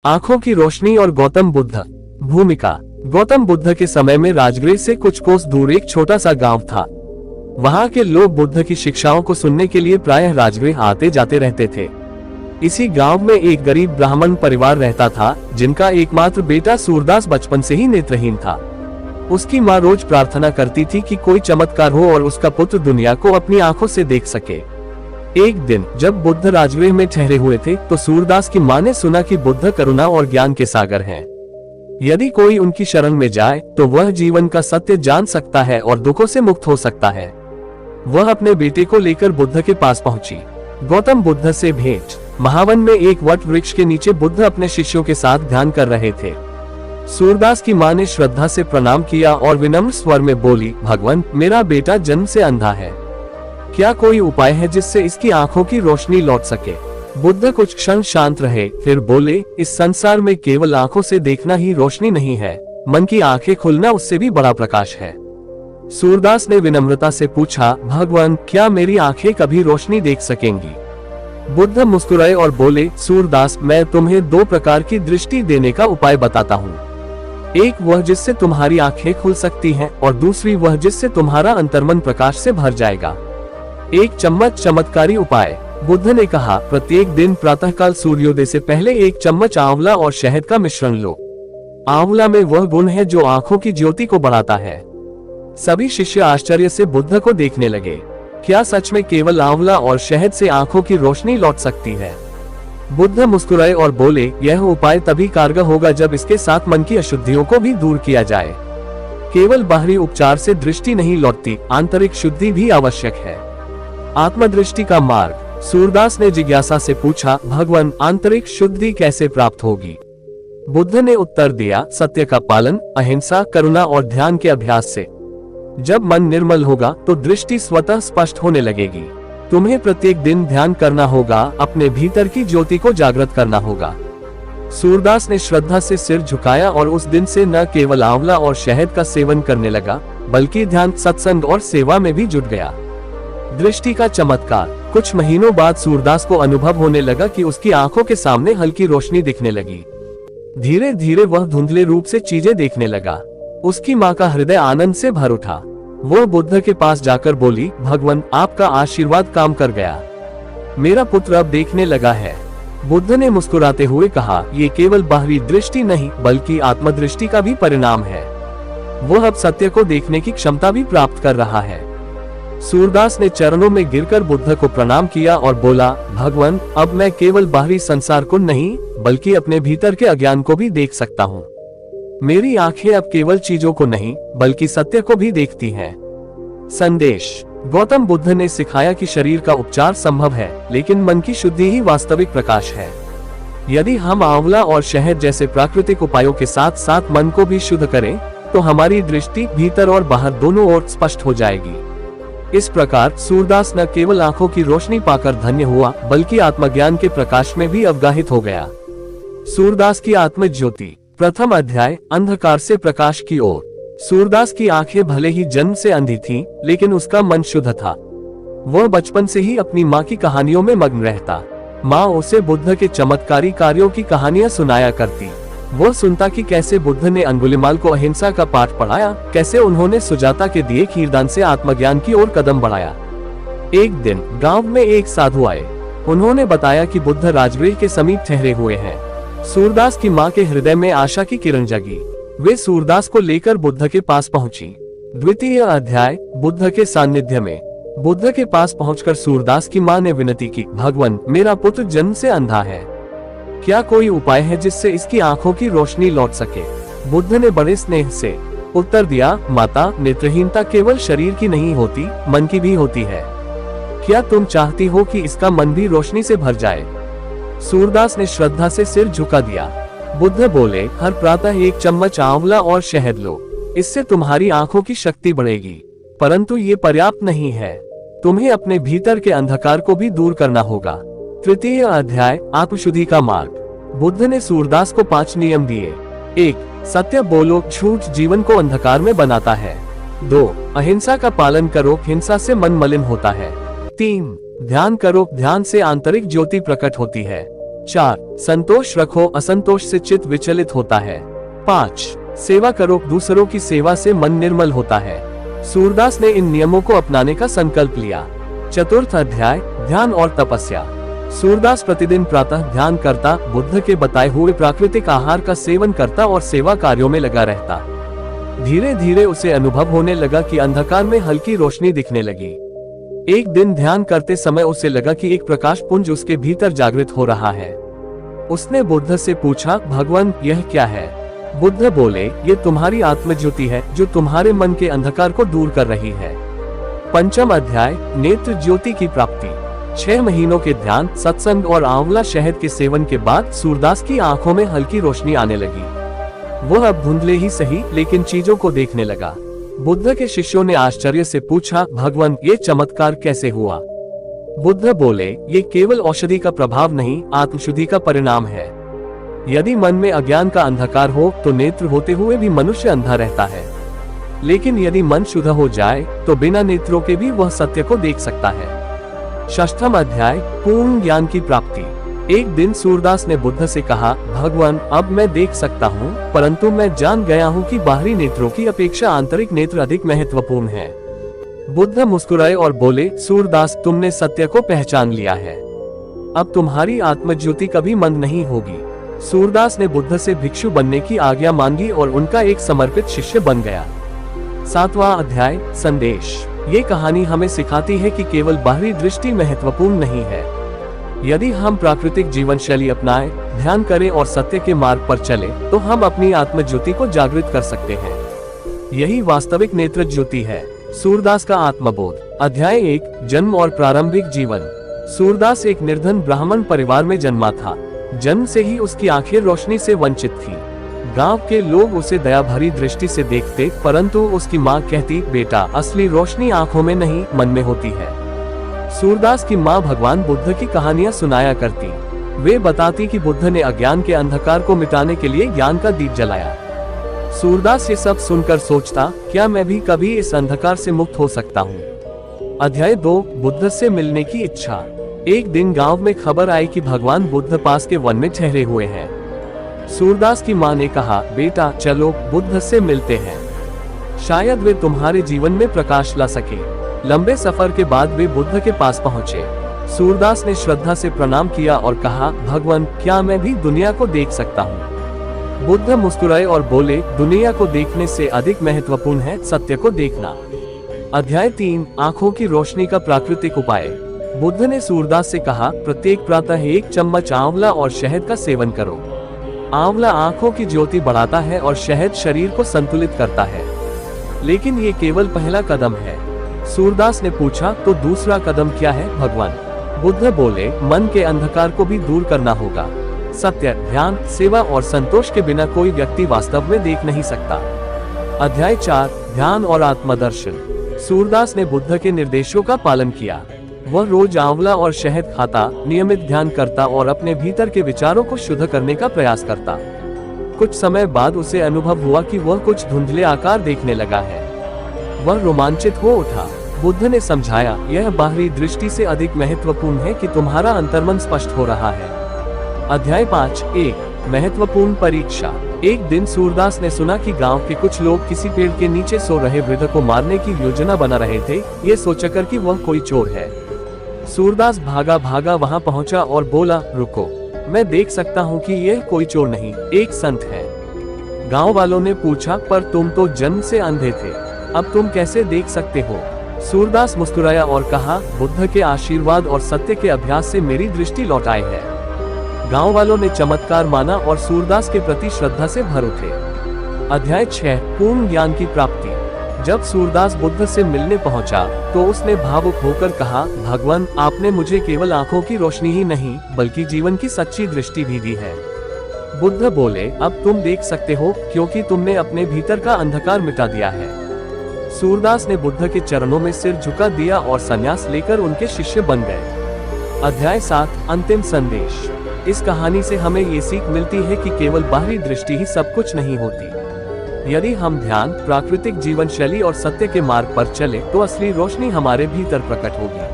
आंखों की रोशनी और गौतम बुद्ध। भूमिका। गौतम बुद्ध के समय में राजगृह से कुछ कोस दूर एक छोटा सा गांव था। वहां के लोग बुद्ध की शिक्षाओं को सुनने के लिए प्रायः राजगृह आते जाते रहते थे। इसी गांव में एक गरीब ब्राह्मण परिवार रहता था, जिनका एकमात्र बेटा सूरदास बचपन से ही नेत्रहीन था। उसकी माँ रोज प्रार्थना करती थी कि कोई चमत्कार हो और उसका पुत्र दुनिया को अपनी आंखों से देख सके। एक दिन जब बुद्ध राजगृह में ठहरे हुए थे, तो सूरदास की माँ ने सुना कि बुद्ध करुणा और ज्ञान के सागर हैं। यदि कोई उनकी शरण में जाए तो वह जीवन का सत्य जान सकता है और दुखों से मुक्त हो सकता है। वह अपने बेटे को लेकर बुद्ध के पास पहुंची। गौतम बुद्ध से भेंट। महावन में एक वट वृक्ष के नीचे बुद्ध अपने शिष्यों के साथ ध्यान कर रहे थे। सूरदास की मां ने श्रद्धा से प्रणाम किया और विनम्र स्वर में बोली, भगवान, मेरा बेटा जन्म से अंधा है। क्या कोई उपाय है जिससे इसकी आंखों की रोशनी लौट सके? बुद्ध कुछ क्षण शांत रहे, फिर बोले, इस संसार में केवल आंखों से देखना ही रोशनी नहीं है, मन की आंखें खुलना उससे भी बड़ा प्रकाश है। सूरदास ने विनम्रता से पूछा, भगवान, क्या मेरी आंखें कभी रोशनी देख सकेंगी? बुद्ध मुस्कुराए और बोले, सूरदास, मैं तुम्हें दो प्रकार की दृष्टि देने का उपाय बताता हूँ। एक वह जिससे तुम्हारी आंखें खुल सकती हैं और दूसरी वह जिससे तुम्हारा अंतर्मन प्रकाश से भर जाएगा। एक चमत्कारी उपाय। बुद्ध ने कहा, प्रत्येक दिन प्रातःकाल सूर्योदय से पहले एक चम्मच आंवला और शहद का मिश्रण लो। आंवला में वह गुण है जो आंखों की ज्योति को बढ़ाता है। सभी शिष्य आश्चर्य से बुद्ध को देखने लगे। क्या सच में केवल आंवला और शहद से आंखों की रोशनी लौट सकती है? बुद्ध मुस्कुराए और बोले, यह उपाय तभी कारगर होगा जब इसके साथ मन की अशुद्धियों को भी दूर किया जाए। केवल बाहरी उपचार से दृष्टि नहीं लौटती, आंतरिक शुद्धि भी आवश्यक है। आत्मदृष्टि का मार्ग। सूरदास ने जिज्ञासा से पूछा, भगवान, आंतरिक शुद्धि कैसे प्राप्त होगी? बुद्ध ने उत्तर दिया, सत्य का पालन, अहिंसा, करुणा और ध्यान के अभ्यास से। जब मन निर्मल होगा तो दृष्टि स्वतः स्पष्ट होने लगेगी। तुम्हें प्रत्येक दिन ध्यान करना होगा, अपने भीतर की ज्योति को जागृत करना होगा। सूरदास ने श्रद्धा से सिर झुकाया और उस दिन से न केवल आंवला और शहद का सेवन करने लगा, बल्कि ध्यान, सत्संग और सेवा में भी जुट गया। दृष्टि का चमत्कार। कुछ महीनों बाद सूरदास को अनुभव होने लगा कि उसकी आंखों के सामने हल्की रोशनी दिखने लगी। धीरे धीरे वह धुंधले रूप से चीजें देखने लगा। उसकी माँ का हृदय आनंद से भर उठा। वो बुद्ध के पास जाकर बोली, भगवान, आपका आशीर्वाद काम कर गया। मेरा पुत्र अब देखने लगा है। बुद्ध ने मुस्कुराते हुए कहा, ये केवल बाहरी दृष्टि नहीं बल्कि आत्मदृष्टि का भी परिणाम है। वह अब सत्य को देखने की क्षमता भी प्राप्त कर रहा है। सूरदास ने चरणों में गिरकर बुद्ध को प्रणाम किया और बोला, भगवान, अब मैं केवल बाहरी संसार को नहीं बल्कि अपने भीतर के अज्ञान को भी देख सकता हूँ। मेरी आंखें अब केवल चीजों को नहीं बल्कि सत्य को भी देखती हैं। संदेश। गौतम बुद्ध ने सिखाया कि शरीर का उपचार संभव है, लेकिन मन की शुद्धि ही वास्तविक प्रकाश है। यदि हम आंवला और शहद जैसे प्राकृतिक उपायों के साथ साथ मन को भी शुद्ध करें, तो हमारी दृष्टि भीतर और बाहर दोनों ओर स्पष्ट हो जाएगी। इस प्रकार सूरदास न केवल आंखों की रोशनी पाकर धन्य हुआ, बल्कि आत्मज्ञान के प्रकाश में भी अवगाहित हो गया। सूरदास की आत्म ज्योति। प्रथम अध्याय, अंधकार से प्रकाश की ओर। सूरदास की आंखें भले ही जन्म से अंधी थीं, लेकिन उसका मन शुद्ध था। वह बचपन से ही अपनी माँ की कहानियों में मग्न रहता। माँ उसे बुद्ध के चमत्कारी कार्यों की कहानियां सुनाया करती। वह सुनता कि कैसे बुद्ध ने अंगुलिमाल को अहिंसा का पाठ पढ़ाया, कैसे उन्होंने सुजाता के दिए खीरदान से आत्मज्ञान की ओर कदम बढ़ाया। एक दिन गांव में एक साधु आए। उन्होंने बताया कि बुद्ध राजगृह के समीप ठहरे हुए हैं। सूरदास की माँ के हृदय में आशा की किरण जगी। वे सूरदास को लेकर बुद्ध के पास पहुंची। द्वितीय अध्याय, बुद्ध के सानिध्य में। बुद्ध के पास पहुंचकर सूरदास की माँ ने विनती की, भगवान, मेरा पुत्र जन्म से अंधा है। क्या कोई उपाय है जिससे इसकी आंखों की रोशनी लौट सके? बुद्ध ने बड़े स्नेह से उत्तर दिया, माता, नेत्रहीनता केवल शरीर की नहीं होती, मन की भी होती है। क्या तुम चाहती हो कि इसका मन भी रोशनी से भर जाए? सूरदास ने श्रद्धा से सिर झुका दिया। बुद्ध बोले, हर प्रातः एक चम्मच आंवला और शहद लो, इससे तुम्हारी आंखों की शक्ति बढ़ेगी। परंतु ये पर्याप्त नहीं है, तुम्हें अपने भीतर के अंधकार को भी दूर करना होगा। तृतीय अध्याय, आत्मशुद्धि का मार्ग। बुद्ध ने सूरदास को 5 नियम दिए। 1. सत्य बोलो, झूठ जीवन को अंधकार में बनाता है। 2. अहिंसा का पालन करो, हिंसा से मन मलिन होता है। 3. ध्यान करो, ध्यान से आंतरिक ज्योति प्रकट होती है। 4. संतोष रखो, असंतोष से चित्त विचलित होता है। 5. सेवा करो, दूसरों की सेवा से मन निर्मल होता है। सूरदास ने इन नियमों को अपनाने का संकल्प लिया। चतुर्थ अध्याय, ध्यान और तपस्या। सूरदास प्रतिदिन प्रातः ध्यान करता, बुद्ध के बताए हुए प्राकृतिक आहार का सेवन करता और सेवा कार्यों में लगा रहता। धीरे धीरे उसे अनुभव होने लगा कि अंधकार में हल्की रोशनी दिखने लगी। एक दिन ध्यान करते समय उसे लगा कि एक प्रकाश पुंज उसके भीतर जागृत हो रहा है। उसने बुद्ध से पूछा, भगवान यह क्या है? बुद्ध बोले, ये तुम्हारी आत्मज्योति है जो तुम्हारे मन के अंधकार को दूर कर रही है। पंचम अध्याय, नेत्र ज्योति की प्राप्ति। 6 महीनों के ध्यान, सत्संग और आंवला शहद के सेवन के बाद सूरदास की आंखों में हल्की रोशनी आने लगी। वह अब धुंधले ही सही लेकिन चीजों को देखने लगा। बुद्ध के शिष्यों ने आश्चर्य से पूछा, भगवान ये चमत्कार कैसे हुआ? बुद्ध बोले, ये केवल औषधि का प्रभाव नहीं, आत्मशुद्धि का परिणाम है। यदि मन में अज्ञान का अंधकार हो तो नेत्र होते हुए भी मनुष्य अंधा रहता है, लेकिन यदि मन शुद्ध हो जाए तो बिना नेत्रों के भी वह सत्य को देख सकता है। षष्ठम अध्याय, पूर्ण ज्ञान की प्राप्ति। एक दिन सूरदास ने बुद्ध से कहा, भगवान अब मैं देख सकता हूँ, परंतु मैं जान गया हूँ कि बाहरी नेत्रों की अपेक्षा आंतरिक नेत्र अधिक महत्वपूर्ण है। बुद्ध मुस्कुराए और बोले, सूरदास तुमने सत्य को पहचान लिया है, अब तुम्हारी आत्मज्योति कभी मंद नहीं होगी। सूरदास ने बुद्ध से भिक्षु बनने की आज्ञा मांगी और उनका एक समर्पित शिष्य बन गया। 7वां अध्याय, संदेश। ये कहानी हमें सिखाती है कि केवल बाहरी दृष्टि महत्वपूर्ण नहीं है। यदि हम प्राकृतिक जीवन शैली अपनाएं, ध्यान करें और सत्य के मार्ग पर चले, तो हम अपनी आत्मज्योति को जागृत कर सकते हैं। यही वास्तविक नेत्र ज्योति है। सूरदास का आत्मबोध। अध्याय 1, जन्म और प्रारंभिक जीवन। सूरदास एक निर्धन ब्राह्मण परिवार में जन्मा था। जन्म से ही उसकी आंखें रोशनी से वंचित थी। गांव के लोग उसे दया भरी दृष्टि से देखते, परंतु उसकी माँ कहती, बेटा असली रोशनी आंखों में नहीं मन में होती है। सूरदास की माँ भगवान बुद्ध की कहानियां सुनाया करती। वे बताती कि बुद्ध ने अज्ञान के अंधकार को मिटाने के लिए ज्ञान का दीप जलाया। सूरदास ये सब सुनकर सोचता, क्या मैं भी कभी इस अंधकार से मुक्त हो सकता हूँ? अध्याय 2, बुद्ध से मिलने की इच्छा। एक दिन गांव में खबर आई कि भगवान बुद्ध पास के वन में ठहरे हुए हैं। सूरदास की माँ ने कहा, बेटा चलो बुद्ध से मिलते हैं, शायद वे तुम्हारे जीवन में प्रकाश ला सके। लंबे सफर के बाद वे बुद्ध के पास पहुँचे। सूरदास ने श्रद्धा से प्रणाम किया और कहा, भगवान क्या मैं भी दुनिया को देख सकता हूँ? बुद्ध मुस्कुराए और बोले, दुनिया को देखने से अधिक महत्वपूर्ण है सत्य को देखना। अध्याय 3, आंखों की रोशनी का प्राकृतिक उपाय। बुद्ध ने सूरदास से कहा, प्रत्येक प्रातः 1 चम्मच आंवला और शहद का सेवन करो। आंवला आंखों की ज्योति बढ़ाता है और शहद शरीर को संतुलित करता है। लेकिन ये केवल पहला कदम है। सूरदास ने पूछा, तो दूसरा कदम क्या है भगवान? बुद्ध बोले, मन के अंधकार को भी दूर करना होगा। सत्य, ध्यान, सेवा और संतोष के बिना कोई व्यक्ति वास्तव में देख नहीं सकता। अध्याय 4, ध्यान और आत्मदर्शन। सूरदास ने बुद्ध के निर्देशों का पालन किया। वह रोज आंवला और शहद खाता, नियमित ध्यान करता और अपने भीतर के विचारों को शुद्ध करने का प्रयास करता। कुछ समय बाद उसे अनुभव हुआ कि वह कुछ धुंधले आकार देखने लगा है। वह रोमांचित हो उठा। बुद्ध ने समझाया, यह बाहरी दृष्टि से अधिक महत्वपूर्ण है कि तुम्हारा अंतर्मन स्पष्ट हो रहा है। अध्याय 5, 1 महत्वपूर्ण परीक्षा। एक दिन सूरदास ने सुना कि गांव के कुछ लोग किसी पेड़ के नीचे सो रहे वृद्ध को मारने की योजना बना रहे थे, ये सोचकर कि वह कोई चोर है। सूरदास भागा भागा वहां पहुंचा और बोला, रुको, मैं देख सकता हूं कि यह कोई चोर नहीं, एक संत है। गांव वालों ने पूछा, पर तुम तो जन्म से अंधे थे, अब तुम कैसे देख सकते हो? सूरदास मुस्कुराया और कहा, बुद्ध के आशीर्वाद और सत्य के अभ्यास से मेरी दृष्टि लौट आई है। गांव वालों ने चमत्कार माना और सूरदास के प्रति श्रद्धा से भर उठे। अध्याय 6, पूर्ण ज्ञान की प्राप्ति। जब सूरदास बुद्ध से मिलने पहुंचा तो उसने भावुक होकर कहा, भगवान आपने मुझे केवल आंखों की रोशनी ही नहीं बल्कि जीवन की सच्ची दृष्टि भी दी है। बुद्ध बोले, अब तुम देख सकते हो क्योंकि तुमने अपने भीतर का अंधकार मिटा दिया है। सूरदास ने बुद्ध के चरणों में सिर झुका दिया और संन्यास लेकर उनके शिष्य बन गए। अध्याय 7, अंतिम संदेश। इस कहानी से हमें ये सीख मिलती है कि केवल बाहरी दृष्टि ही सब कुछ नहीं होती। यदि हम ध्यान, प्राकृतिक जीवन शैली और सत्य के मार्ग पर चले तो असली रोशनी हमारे भीतर प्रकट होगी।